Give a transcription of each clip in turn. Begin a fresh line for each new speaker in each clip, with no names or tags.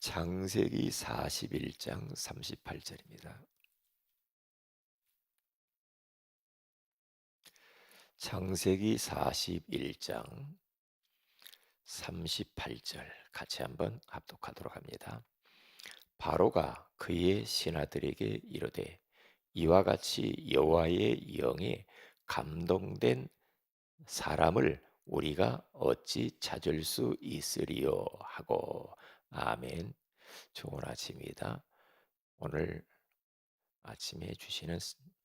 창세기 41장 38절입니다. 창세기 41장 38절 같이 한번 합독하도록 합니다. 바로가 그의 신하들에게 이르되 이와 같이 여호와의 영에 감동된 사람을 우리가 어찌 찾을 수 있으리요 하고. 아멘. 좋은 아침입니다. 오늘 아침에 주시는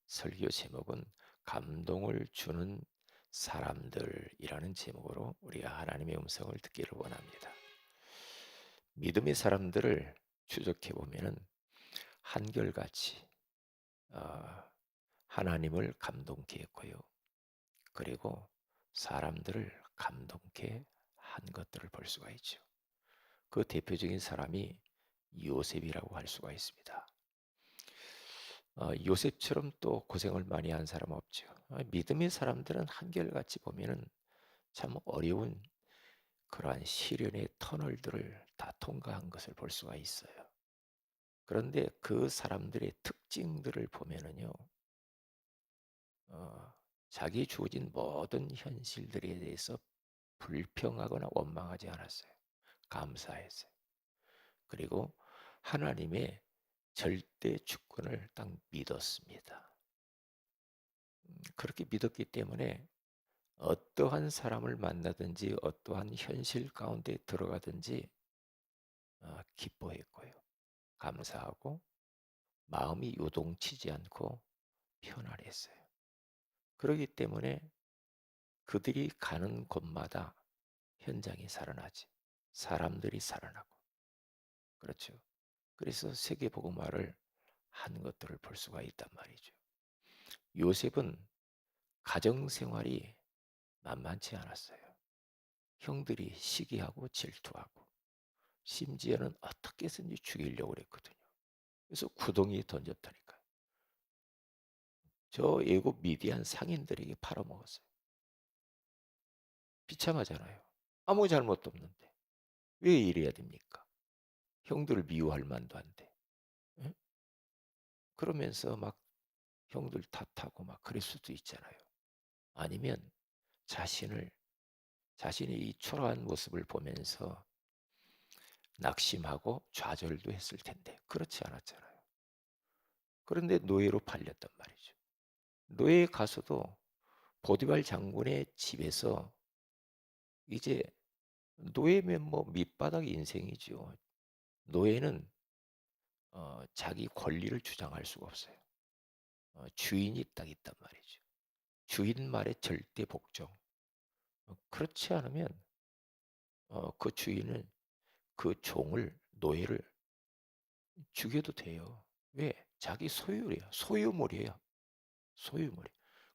설교 제목은 감동을 주는 사람들이라는 제목으로 우리가 하나님의 음성을 듣기를 원합니다. 믿음의 사람들을 추적해 보면은 한결같이 하나님을 감동케 했고요. 그리고 사람들을 감동케 한 것들을 볼 수가 있죠. 그 대표적인 사람이 요셉이라고 할 수가 있습니다. 요셉처럼 또 고생을 많이 한 사람 없죠. 믿음의 사람들은 한결같이 보면은 참 어려운 그러한 시련의 터널들을 다 통과한 것을 볼 수가 있어요. 그런데 그 사람들의 특징들을 보면은요, 어, 자기 주어진 모든 현실들에 대해서 불평하거나 원망하지 않았어요. 감사했어요. 그리고 하나님의 절대 주권을 딱 믿었습니다. 그렇게 믿었기 때문에 어떠한 사람을 만나든지 어떠한 현실 가운데 들어가든지 기뻐했고요. 감사하고 마음이 요동치지 않고 편안했어요. 그렇기 때문에 그들이 가는 곳마다 현장이 살아나지. 사람들이 살아나고. 그렇죠. 그래서 세계복음화를 한 것들을 볼 수가 있단 말이죠. 요셉은 가정생활이 만만치 않았어요. 형들이 시기하고 질투하고 심지어는 어떻게 해서든지 죽이려고 그랬거든요. 그래서 구덩이에 던졌다니까요. 저 애굽 미디안 상인들에게 팔아먹었어요. 비참하잖아요. 아무 잘못도 없는데 왜 이래야 됩니까? 형들을 미워할 만도 한데. 예? 그러면서 막 형들 탓하고 막 그럴 수도 있잖아요. 아니면 자신을 자신의 이 초라한 모습을 보면서 낙심하고 좌절도 했을 텐데 그렇지 않았잖아요. 그런데 노예로 팔렸단 말이죠. 노예에 가서도 보디발 장군의 집에서 이제 노예면 뭐 밑바닥 인생이죠. 노예는 자기 권리를 주장할 수가 없어요. 주인이 딱 있단 말이죠. 주인 말에 절대 복종. 그렇지 않으면 그 주인은 그 종을 노예를 죽여도 돼요. 왜? 자기 소유래요. 소유물이에요. 소유물이.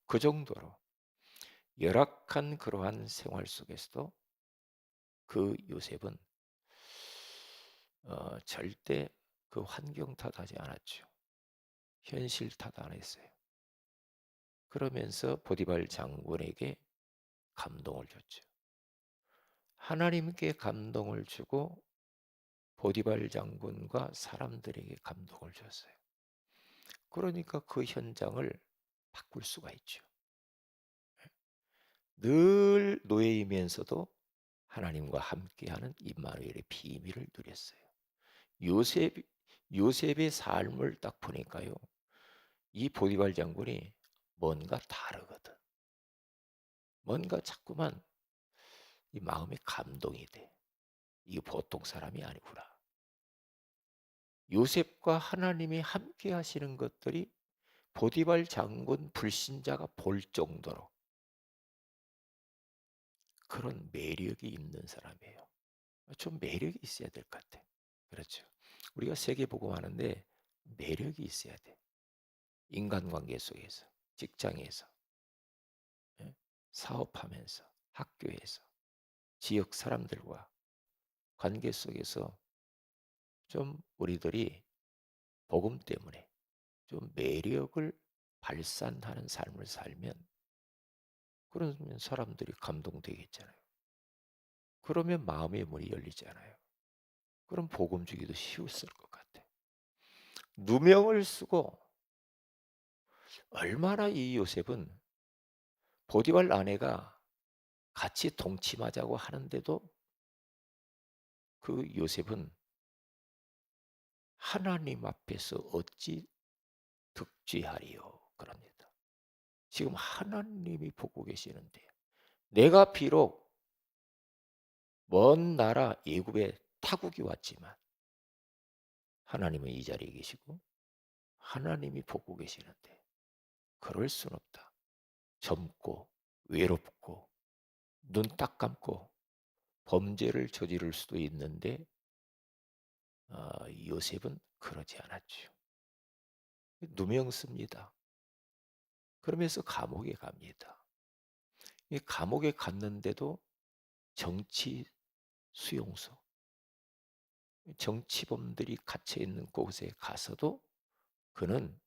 그 정도로 열악한 그러한 생활 속에서도 그 요셉은 절대 그 환경 탓하지 않았죠. 현실 탓 안 했어요. 그러면서 보디발 장군에게 감동을 줬죠. 하나님께 감동을 주고 보디발 장군과 사람들에게 감동을 줬어요. 그러니까 그 현장을 바꿀 수가 있죠. 늘 노예이면서도 하나님과 함께하는 임마누엘의 비밀을 누렸어요. 요셉 요셉의 삶을 딱 보니까요. 이 보디발 장군이 뭔가 다르거든. 뭔가 자꾸만 이 마음에 감동이 돼. 이게 보통 사람이 아니구나. 요셉과 하나님이 함께 하시는 것들이 보디발 장군 불신자가 볼 정도로 그런 매력이 있는 사람이에요. 좀 매력이 있어야 될 것 같아. 그렇죠. 우리가 세계 보고 하는데 매력이 있어야 돼. 인간관계 속에서, 직장에서, 예? 사업하면서, 학교에서, 지역 사람들과 관계 속에서 좀 우리들이 복음 때문에 좀 매력을 발산하는 삶을 살면 그러면 사람들이 감동되겠잖아요. 그러면 마음의 문이 열리잖아요. 그럼 복음 주기도 쉬웠을 것 같아. 누명을 쓰고 얼마나 이 요셉은 보디발 아내가 같이 동침하자고 하는데도 그 요셉은 하나님 앞에서 어찌 득죄하리요 그럽니다. 지금 하나님이 보고 계시는데 내가 비록 먼 나라 애굽에 타국이 왔지만 하나님은 이 자리에 계시고 하나님이 보고 계시는데 그럴 순 없다. 젊고 외롭고 눈 딱 감고 범죄를 저지를 수도 있는데 요셉은 그러지 않았죠. 누명 씁니다. 그러면서 감옥에 갑니다. 이 감옥에 갔는데도 정치 수용소, 정치범들이 갇혀 있는 곳에 가서도 그는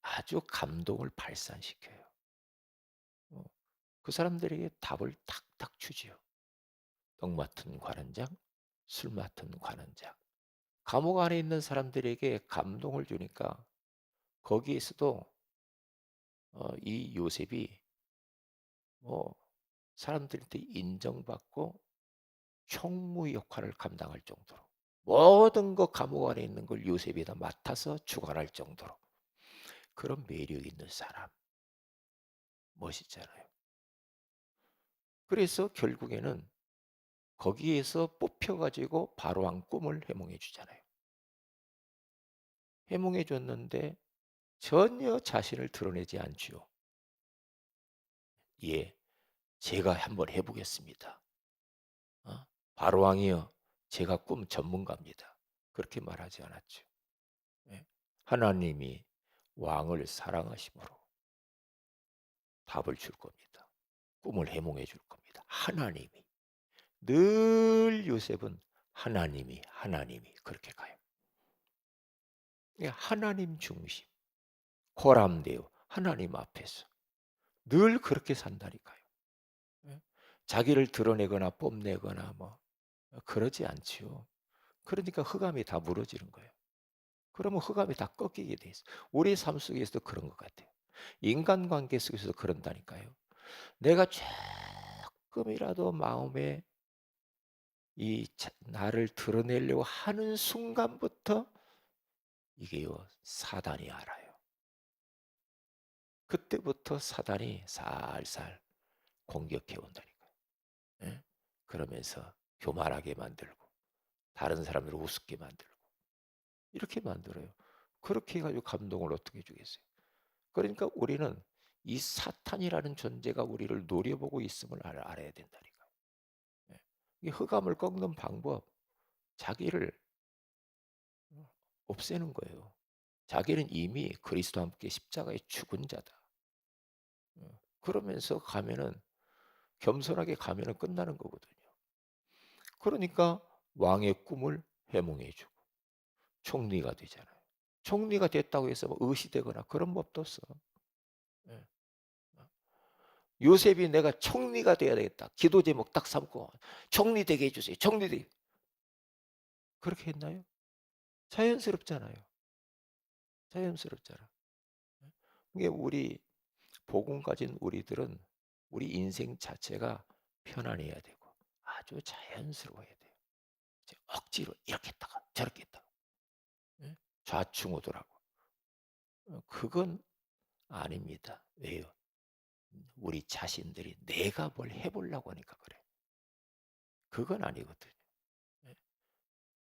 아주 감동을 발산시켜요. 어, 그 사람들에게 답을 탁탁 주지요. 떡 맡은 관원장, 술 맡은 관원장. 감옥 안에 있는 사람들에게 감동을 주니까 거기에서도 이 요셉이 뭐 사람들한테 인정받고 총무 역할을 감당할 정도로 모든 것 감옥 안에 있는 걸 요셉이 다 맡아서 주관할 정도로 그런 매력 있는 사람 멋있잖아요. 그래서 결국에는 거기에서 뽑혀가지고 바로왕 꿈을 해몽해 주잖아요. 해몽해 줬는데 전혀 자신을 드러내지 않죠. 예, 제가 한번 해보겠습니다. 바로왕이여, 제가 꿈 전문가입니다. 그렇게 말하지 않았죠. 예, 하나님이 왕을 사랑하심으로 답을 줄 겁니다. 꿈을 해몽해 줄 겁니다. 하나님이. 늘 요셉은 하나님이 그렇게 가요. 하나님 중심, 호람되어 하나님 앞에서 늘 그렇게 산다니까요. 예? 자기를 드러내거나 뽐내거나 뭐 그러지 않지요. 그러니까 흑암이 다 무너지는 거예요. 그러면 흑암이 다 꺾이게 돼 있어요. 우리 삶 속에서도 그런 것 같아요. 인간관계 속에서도 그런다니까요. 내가 조금이라도 마음에 나를 드러내려고 하는 순간부터 이게요 사단이 알아요. 그때부터 사단이 살살 공격해 온다니까요. 예? 그러면서 교만하게 만들고 다른 사람들을 우습게 만들고 이렇게 만들어요. 그렇게 해가지고 감동을 어떻게 주겠어요? 그러니까 우리는 이 사탄이라는 존재가 우리를 노려보고 있음을 알아야 된다니까요. 예. 이 흑암을 꺾는 방법, 자기를 없애는 거예요. 자기는 이미 그리스도와 함께 십자가에 죽은 자다. 그러면서 가면은 겸손하게 가면은 끝나는 거거든요. 그러니까 왕의 꿈을 해몽해 주고 총리가 되잖아요. 총리가 됐다고 해서 뭐 의시되거나 그런 법도 없어. 예. 요셉이 내가 총리가 돼야 되겠다. 기도 제목 딱 삼고 총리 되게 해주세요. 총리 되게. 그렇게 했나요? 자연스럽잖아요. 자연스럽잖아. 이게 우리 복음 가진 우리들은 우리 인생 자체가 편안해야 되고 아주 자연스러워야 돼요. 억지로 이렇게 했다가 저렇게 했다가 예? 좌충우돌하고 그건 아닙니다. 왜요? 우리 자신들이 내가 뭘 해보려고 하니까 그래. 그건 아니거든요. 예?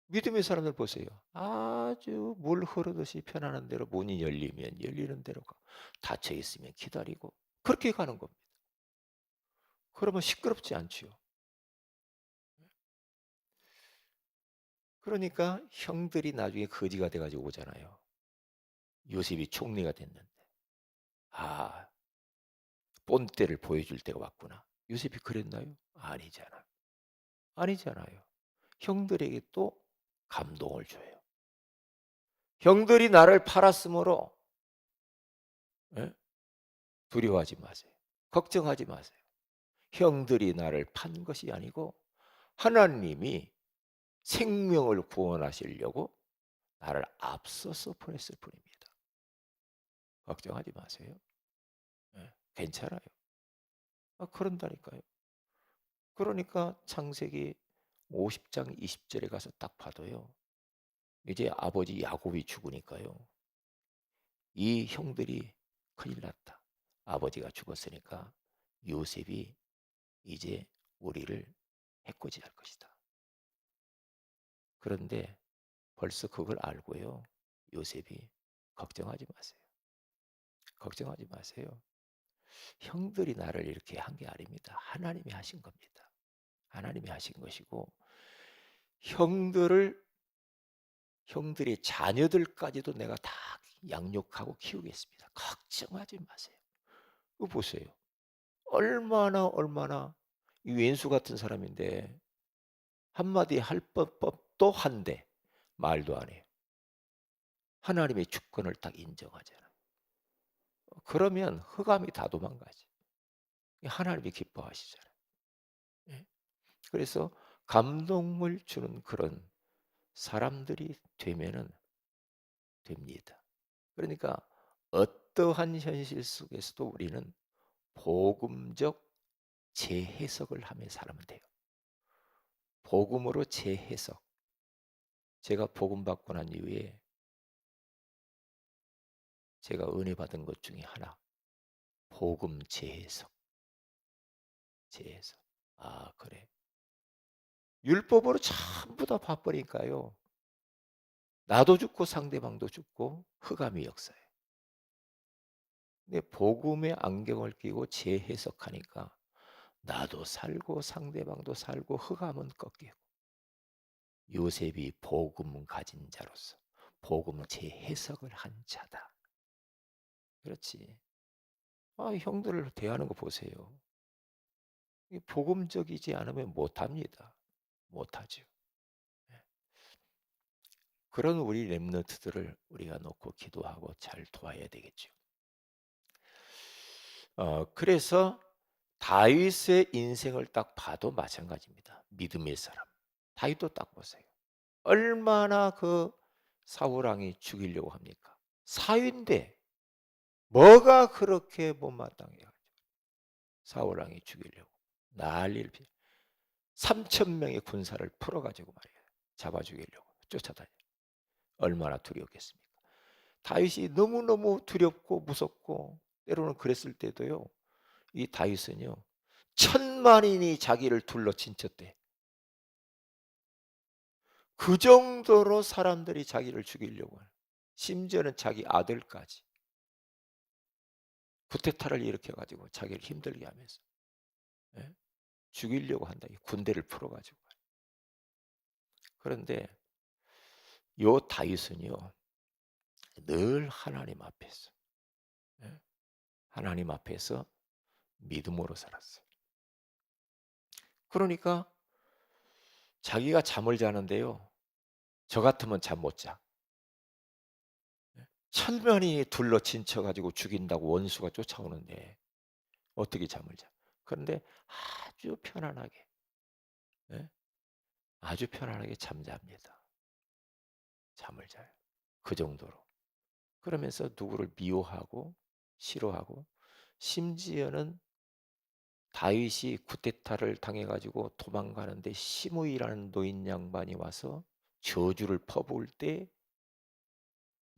믿음의 사람들 보세요. 아주 물 흐르듯이 편안한 대로 문이 열리면 열리는 대로 가. 닫혀 있으면 기다리고 그렇게 가는 겁니다. 그러면 시끄럽지 않지요. 그러니까 형들이 나중에 거지가 돼가지고 오잖아요. 요셉이 총리가 됐는데 아 본때를 보여줄 때가 왔구나. 요셉이 그랬나요? 아니잖아. 아니잖아요. 형들에게 또 감동을 줘요. 형들이 나를 팔았으므로 예? 두려워하지 마세요. 걱정하지 마세요. 형들이 나를 판 것이 아니고 하나님이 생명을 구원하시려고 나를 앞서서 보냈을 뿐입니다. 걱정하지 마세요. 예, 괜찮아요. 그런다니까요. 그러니까 창세기 50장 20절에 가서 딱 봐도요. 이제 아버지 야곱이 죽으니까요. 이 형들이 큰일 났다. 아버지가 죽었으니까 요셉이 이제 우리를 해코지할 것이다. 그런데 벌써 그걸 알고요. 요셉이 걱정하지 마세요. 걱정하지 마세요. 형들이 나를 이렇게 한 게 아닙니다. 하나님이 하신 겁니다. 하나님이 하신 것이고 형들의 자녀들까지도 내가 다 양육하고 키우겠습니다. 걱정하지 마세요. 이거 보세요. 얼마나 이 왼수 같은 사람인데 한마디 할 법도 한데 말도 안 해요. 하나님의 주권을 딱 인정하잖아요. 그러면 흑암이 다 도망가지. 하나님이 기뻐하시잖아요. 예? 그래서 감동을 주는 그런 사람들이 되면은 됩니다. 그러니까 어떠한 현실 속에서도 우리는 복음적 재해석을 하며 살면 돼요. 복음으로 재해석. 제가 복음 받고 난 이후에 제가 은혜 받은 것 중에 하나. 복음 재해석. 재해석. 그래. 율법으로 전부 다 봐버리니까요. 나도 죽고 상대방도 죽고 흑암이 역사해. 근데 복음의 안경을 끼고 재해석하니까 나도 살고 상대방도 살고 흑암은 꺾이고 요셉이 복음 가진 자로서 복음 재해석을 한 자다. 그렇지. 형들을 대하는 거 보세요. 복음적이지 않으면 못합니다. 못하죠. 예. 그런 우리 렘넌트들을 우리가 놓고 기도하고 잘 도와야 되겠죠. 그래서 다윗의 인생을 딱 봐도 마찬가지입니다. 믿음의 사람. 다윗도 딱 보세요. 얼마나 그 사울 왕이 죽이려고 합니까? 사위인데 뭐가 그렇게 못마땅해 가지고 사울 왕이 죽이려고 난리를 피. 3천 명의 군사를 풀어 가지고 말이에요. 잡아 죽이려고 쫓아다녀. 얼마나 두렵겠습니까? 다윗이 너무너무 두렵고 무섭고 때로는 그랬을 때도요. 이 다윗은요. 천만인이 자기를 둘러 진쳤대. 그 정도로 사람들이 자기를 죽이려고 해요. 심지어는 자기 아들까지 쿠데타를 일으켜가지고 자기를 힘들게 하면서 예? 죽이려고 한다. 군대를 풀어가지고. 그런데 요 다윗은요 늘 하나님 앞에서 예? 하나님 앞에서 믿음으로 살았어요. 그러니까 자기가 잠을 자는데요. 저 같으면 잠 못 자. 천만이 둘러 진쳐가지고 죽인다고 원수가 쫓아오는데 어떻게 잠을 자? 그런데 아주 편안하게, 예? 아주 편안하게 잠잡니다. 잠을 자요. 그 정도로. 그러면서 누구를 미워하고 싫어하고 심지어는 다윗이 쿠데타를 당해가지고 도망가는데 시므이라는 노인 양반이 와서 저주를 퍼부을 때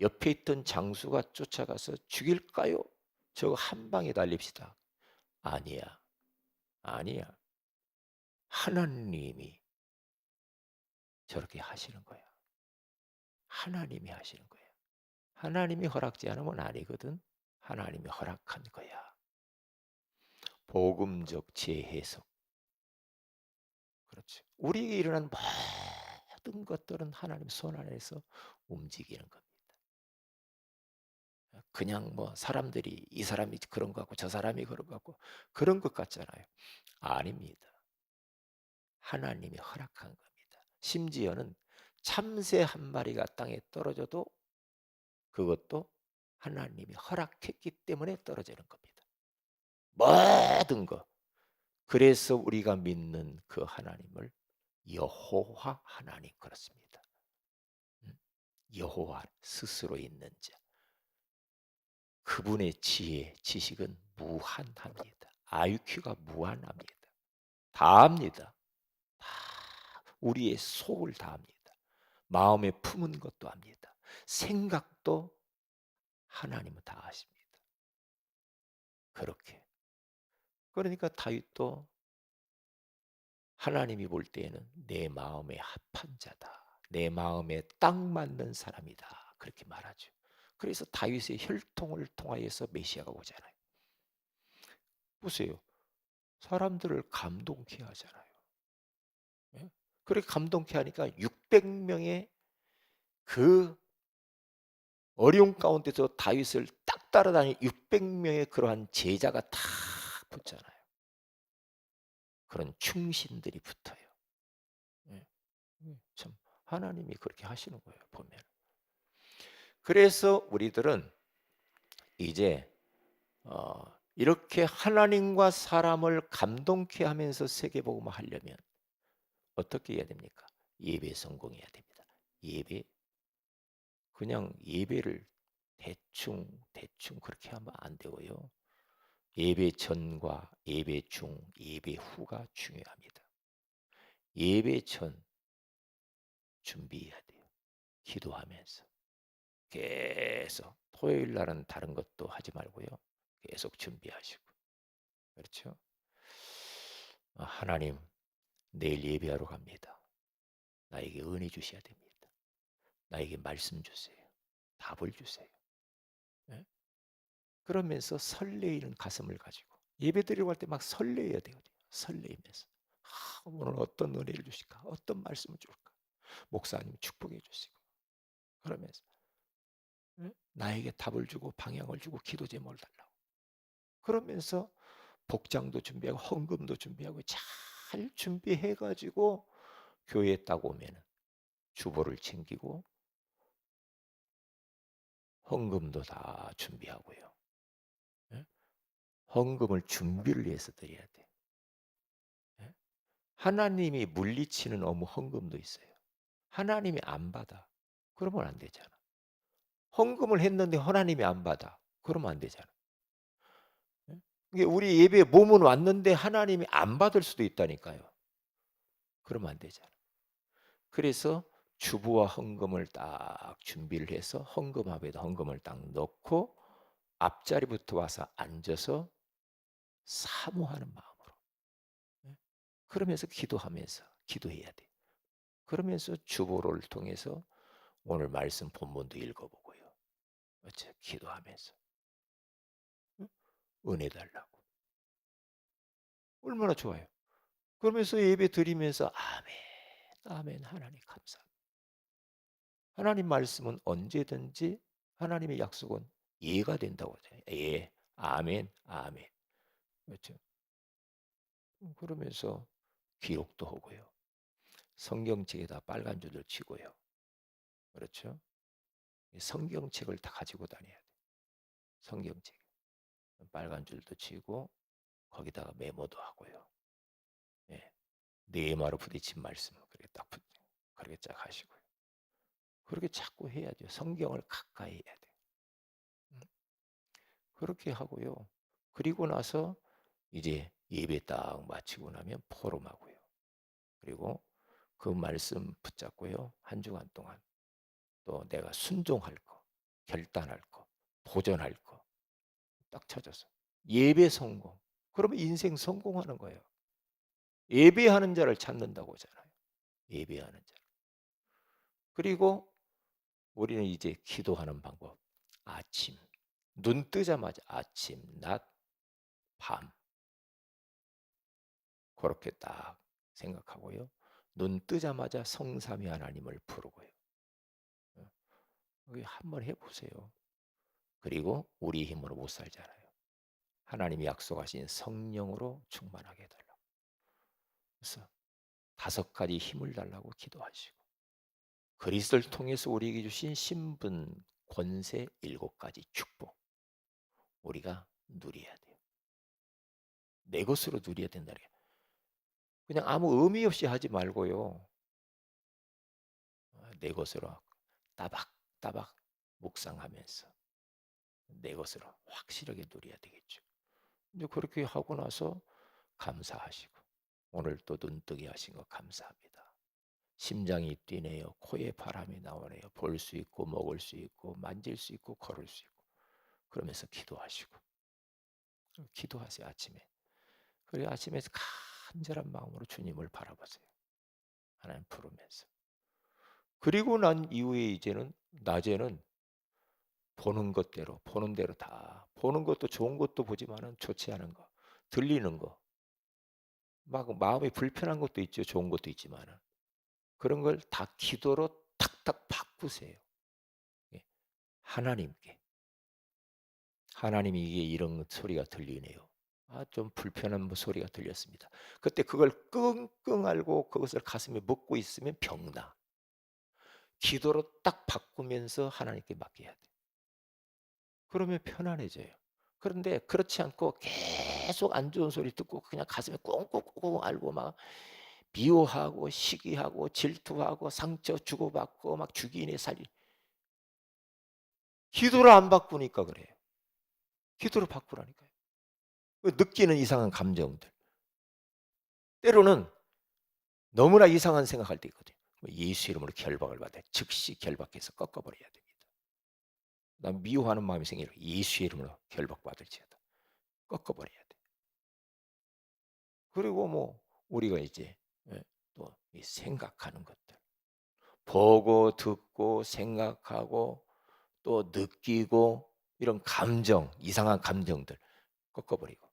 옆에 있던 장수가 쫓아가서 죽일까요? 저거 한 방에 달립시다. 아니야. 아니야. 하나님이 저렇게 하시는 거야. 하나님이 하시는 거야. 하나님이 허락지 않으면 아니거든. 하나님이 허락한 거야. 복음적 재해석. 그렇죠. 우리에게 일어난 모든 것들은 하나님 손 안에서 움직이는 겁니다. 그냥 뭐 사람들이 이 사람이 그런 것 같고 저 사람이 그런 것 같고 그런 것 같잖아요. 아닙니다. 하나님이 허락한 겁니다. 심지어는 참새 한 마리가 땅에 떨어져도 그것도 하나님이 허락했기 때문에 떨어지는 겁니다. 모든 것. 그래서 우리가 믿는 그 하나님을 여호와 하나님 그렇습니다. 음, 여호와 스스로 있는 자. 그분의 지혜, 지식은 무한합니다. IQ가 무한합니다. 다 압니다. 다 우리의 속을 다 압니다. 마음에 품은 것도 압니다. 생각도 하나님은 다 아십니다. 그렇게. 그러니까 다윗도 하나님이 볼 때에는 내 마음에 합한 자다. 내 마음에 딱 맞는 사람이다. 그렇게 말하죠. 그래서 다윗의 혈통을 통하여서 메시아가 오잖아요. 보세요. 사람들을 감동케 하잖아요. 예? 그렇게 감동케 하니까 600명의 그 어려운 가운데서 다윗을 딱 따라다니는 600명의 그러한 제자가 다 붙잖아요. 그런 충신들이 붙어요. 예. 참 하나님이 그렇게 하시는 거예요, 보면. 그래서 우리들은 이제 이렇게 하나님과 사람을 감동케 하면서 세계복음을 하려면 어떻게 해야 됩니까? 예배 성공해야 됩니다. 예배 그냥 예배를 대충 대충 그렇게 하면 안 되고요. 예배 전과 예배 중, 예배 후가 중요합니다. 예배 전 준비해야 돼요. 기도하면서 계속 토요일 날은 다른 것도 하지 말고요. 계속 준비하시고. 그렇죠? 하나님 내일 예배하러 갑니다. 나에게 은혜 주셔야 됩니다. 나에게 말씀 주세요. 답을 주세요. 예? 그러면서 설레이는 가슴을 가지고 예배드리고 할 때 막 설레야 돼요. 설레이면서 오늘 어떤 은혜를 주실까? 어떤 말씀을 줄까? 목사님 축복해 주시고 그러면서 예? 나에게 답을 주고 방향을 주고 기도 제목을 달라고 그러면서 복장도 준비하고 헌금도 준비하고 잘 준비해 가지고 교회에 딱 오면은 주보를 챙기고 헌금도 다 준비하고요. 예? 헌금을 준비를 해서 드려야 돼. 예? 하나님이 물리치는 어무 헌금도 있어요. 하나님이 안 받아. 그러면 안 되잖아. 헌금을 했는데 하나님이 안 받아. 그러면 안 되잖아. 예? 이게 우리 예배에 몸은 왔는데 하나님이 안 받을 수도 있다니까요. 그러면 안 되잖아. 그래서 주부와 헌금을 딱 준비를 해서 헌금함에다 헌금을 딱 넣고 앞자리부터 와서 앉아서 사모하는 마음으로 예? 그러면서 기도하면서 기도해야 돼. 그러면서 주보를 통해서 오늘 말씀 본문도 읽어보고요. 어째 기도하면서 응? 은혜 달라고 얼마나 좋아요. 그러면서 예배 드리면서 아멘, 아멘 하나님 감사합니다. 하나님 말씀은 언제든지 하나님의 약속은 예가 된다고 하잖아요. 예, 아멘, 아멘. 그렇죠. 그러면서 기록도 하고요. 성경책에다 빨간 줄을 치고요. 그렇죠. 성경책을 다 가지고 다녀야 돼. 성경책. 빨간 줄도 치고 거기다가 메모도 하고요. 예. 네마로 부딪힌 말씀 그렇게 딱 그렇게 쫙 하시고요. 그렇게 자꾸 해야죠. 성경을 가까이 해야 돼요. 그렇게 하고요. 그리고 나서 이제 예배 딱 마치고 나면 포럼하고요. 그리고 그 말씀 붙잡고요. 한 주간 동안 또 내가 순종할 거, 결단할 거, 도전할 거 딱 찾아서 예배 성공. 그러면 인생 성공하는 거예요. 예배하는 자를 찾는다고 하잖아요. 예배하는 자. 그리고 우리는 이제 기도하는 방법. 아침, 눈 뜨자마자 아침, 낮, 밤 그렇게 딱 생각하고요. 눈 뜨자마자 성삼위 하나님을 부르고요. 어, 한번 해보세요. 그리고 우리 힘으로 못 살잖아요. 하나님이 약속하신 성령으로 충만하게 해달라고. 그래서 5가지 힘을 달라고 기도하시고 그리스도를 통해서 우리에게 주신 신분, 권세 7가지 축복 우리가 누려야 돼요. 내 것으로 누려야 된다는 게 그냥 아무 의미 없이 하지 말고요. 내 것으로 따박따박 묵상하면서 내 것으로 확실하게 누려야 되겠죠. 이제 그렇게 하고 나서 감사하시고 오늘 또 눈뜨게 하신 거 감사합니다. 심장이 뛰네요. 코에 바람이 나오네요. 볼 수 있고 먹을 수 있고 만질 수 있고 걸을 수 있고 그러면서 기도하시고 기도하세요 아침에. 그리고 아침에 간절한 마음으로 주님을 바라보세요. 하나님 부르면서. 그리고 난 이후에 이제는 낮에는 보는 것대로 보는 대로 다 보는 것도 좋은 것도 보지만은 좋지 않은 거 들리는 거 막 마음이 불편한 것도 있죠. 좋은 것도 있지만은 그런 걸 다 기도로 탁탁 바꾸세요. 예. 하나님께 하나님이 이게 이런 소리가 들리네요. 좀 불편한 소리가 들렸습니다. 그때 그걸 끙끙 앓고 그것을 가슴에 묻고 있으면 병나. 기도로 딱 바꾸면서 하나님께 맡겨야 돼. 그러면 편안해져요. 그런데 그렇지 않고 계속 안 좋은 소리 듣고 그냥 가슴에 꽁꽁꽁 앓고 막 미워하고 시기하고 질투하고 상처 주고받고 막 죽이네 살리 기도를 안 바꾸니까 그래요. 기도를 바꾸라니까요. 느끼는 이상한 감정들. 때로는 너무나 이상한 생각할 때 있거든요. 예수 이름으로 결박을 받아 즉시 결박해서 꺾어버려야 됩니다. 난 미워하는 마음이 생기면 예수 이름으로 결박받을지어다 꺾어버려야 돼. 그리고 뭐 우리가 이제 또 생각하는 것들 보고 듣고 생각하고 또 느끼고 이런 감정 이상한 감정들 꺾어버리고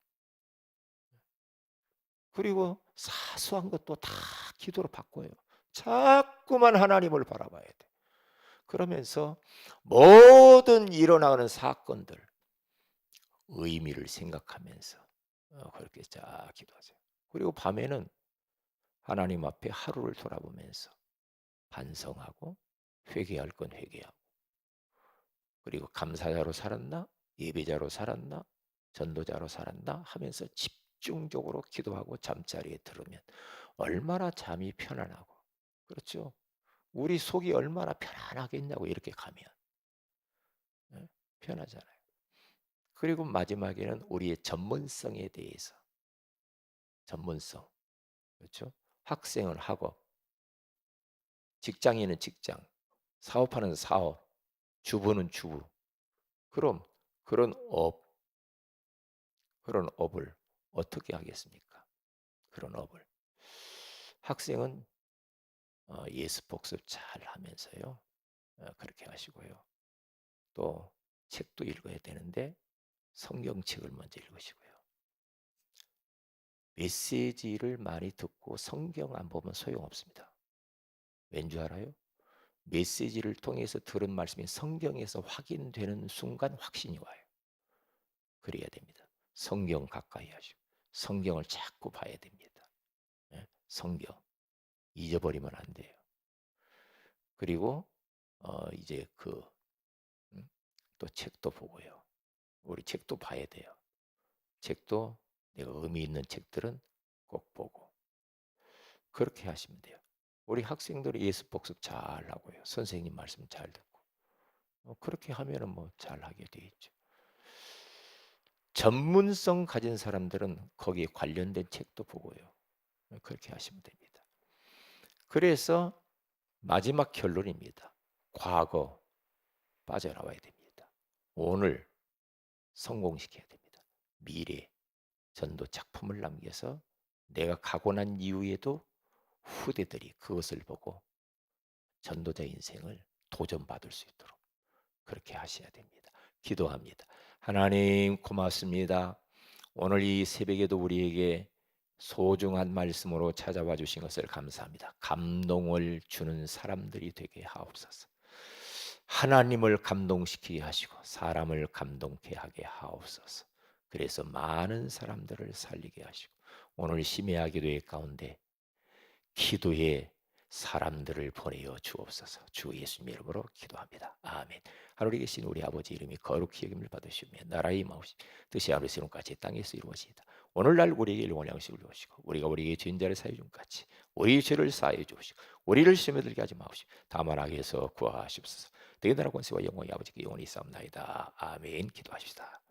그리고 사소한 것도 다 기도로 바꿔요. 자꾸만 하나님을 바라봐야 돼. 그러면서 모든 일어나는 사건들 의미를 생각하면서 그렇게 쫙 기도하세요. 그리고 밤에는 하나님 앞에 하루를 돌아보면서 반성하고 회개할 건 회개하고 그리고 감사자로 살았나 예배자로 살았나 전도자로 살았나 하면서 집중적으로 기도하고 잠자리에 들으면 얼마나 잠이 편안하고 그렇죠. 우리 속이 얼마나 편안하겠냐고 이렇게 가면 편하잖아요. 그리고 마지막에는 우리의 전문성에 대해서 전문성 그렇죠. 학생은 학업, 직장인은 직장, 사업하는 사업, 주부는 주부. 그럼 그런 그런 업을 어떻게 하겠습니까? 그런 업을 학생은 예수 복습 잘 하면서요. 그렇게 하시고요. 또 책도 읽어야 되는데 성경책을 먼저 읽으시고요. 메시지를 많이 듣고 성경 안 보면 소용없습니다. 왠지 알아요? 메시지를 통해서 들은 말씀이 성경에서 확인되는 순간 확신이 와요. 그래야 됩니다. 성경 가까이 하시고 성경을 자꾸 봐야 됩니다. 성경 잊어버리면 안 돼요. 그리고 이제 또 책도 보고요. 우리 책도 봐야 돼요. 책도 내가 의미 있는 책들은 꼭 보고 그렇게 하시면 돼요. 우리 학생들이 예수 복습 잘 하고요. 선생님 말씀 잘 듣고 그렇게 하면은 뭐 잘하게 돼 있죠. 전문성 가진 사람들은 거기에 관련된 책도 보고요. 그렇게 하시면 됩니다. 그래서 마지막 결론입니다. 과거 빠져나와야 됩니다. 오늘 성공시켜야 됩니다. 미래 전도 작품을 남겨서 내가 가고 난 이후에도 후대들이 그것을 보고 전도자 인생을 도전받을 수 있도록 그렇게 하셔야 됩니다. 기도합니다. 하나님 고맙습니다. 오늘 이 새벽에도 우리에게 소중한 말씀으로 찾아와 주신 것을 감사합니다. 감동을 주는 사람들이 되게 하옵소서. 하나님을 감동시키게 하시고 사람을 감동케 하게 하옵소서. 그래서 많은 사람들을 살리게 하시고 오늘 심야 기도회 가운데 기도에 사람들을 보내어 주옵소서. 주 예수님 이름으로 기도합니다. 아멘. 하늘에 계신 우리 아버지 이름이 거룩히 여김을 받으시며 나라의 마옵시 뜻이 하늘에서 이룬 같이 땅에서 이루어지이다. 오늘날 우리에게 일용할 양식을 주시고 우리가 우리에게 죄인 자를 사해 준 같이 우리의 죄를 사해 주시고 우리를 시험에 들게 하지 마옵시고 다만 악에서 구하시옵소서. 되게 나라 권세와 영광이 아버지께 영원히 있사옵나이다. 아멘. 기도하십시다.